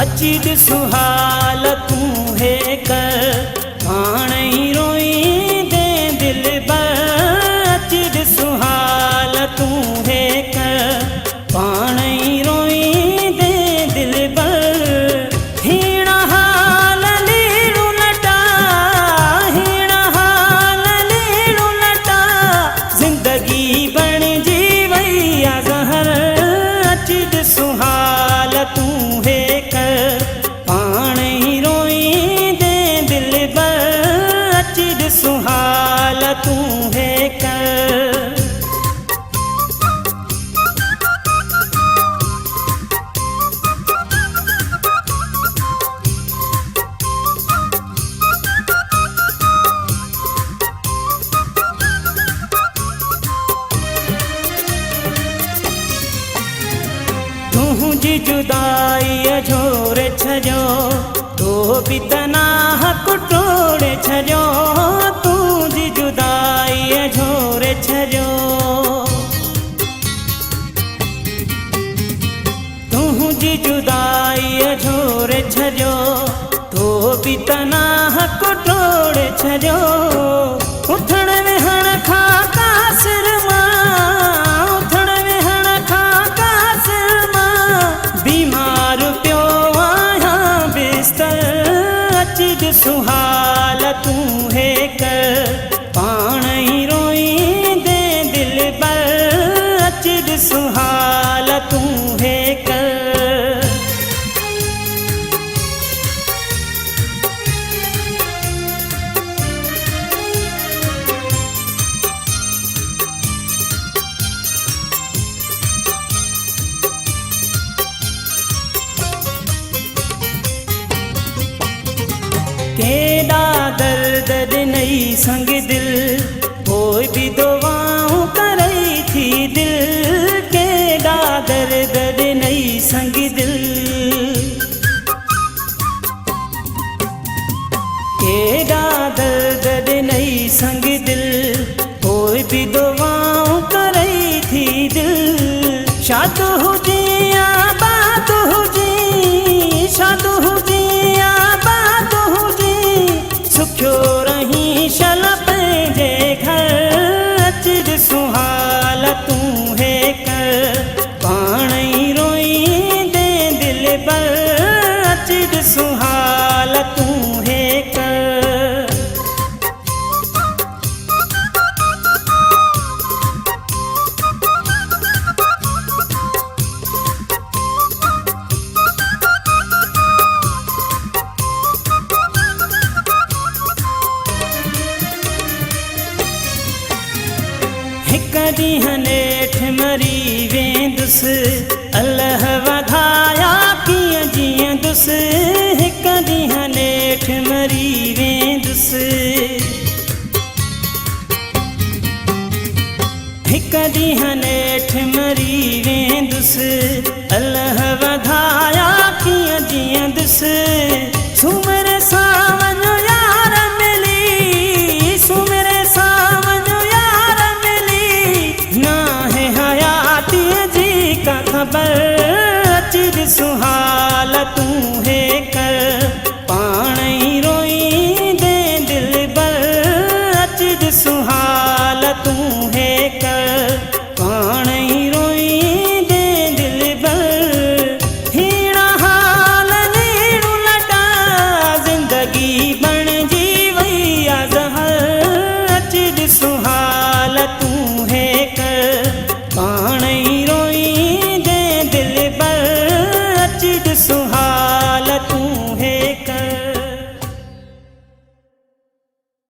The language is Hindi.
अची सुहाल तू है कर पाण ही रोई दे दिल बर। अची सुहाल तू है कर पाण ही रोई दे दिल बर। हीण हाल लीड़ू लटा, हीण हाल लीड़ू लटा, जिंदगी बण जी वई आ ज़हर। अची सुहाल तू है कर पाण ही रोई दे दिल बर। अची सुहाल तू है कर। तुझी जुदाई झोरे छजो तो भी तना हक टोड़े छजो। तुझी जुदाई झोरे छजो, तुझी जुदाई झोरे छजो तो भी तना हक टोड़े छजो। उथण वेहण खा कासिर मां, उथण वेहण खा कासिर मां, बीमार पियो आहियां बिस्तर। अची सुहाल तू है कर पाण ही रोई दे दिल बर। अची सुहाल तू है कर। केड़ा दर्द ॾिनई संग दिल, कोई भी दुआऊं करई थी दिल। केड़ा दर्द ॾिनई संग दिल, केड़ा दर्द ॾिनई संग दिल, कोई भी दुआऊं करई थी दिल। शाद हुजे या बात हुजे, शाद हुजे या बात हुजे, सुखियो रही शल पंहिंजे घर। अची सुहाल तू है कर पाण ही रोई दे दिल बर। अची सुहाल तू है कर। हिक ॾींहुं नेठ मरी वेंदुसि, अल्लाह वधाया कीअं जीअंदुसि। हिक ॾींहुं नेठ मरी वेंदुसि, हिक ॾींहुं नेठ मरी वेंदुसि, अल्लाह वधाया कीअं जीअंदुसि। सुमिर सावन यार मिली, सुमिर सावन यार मिली, ना है हयाती जी का खबर।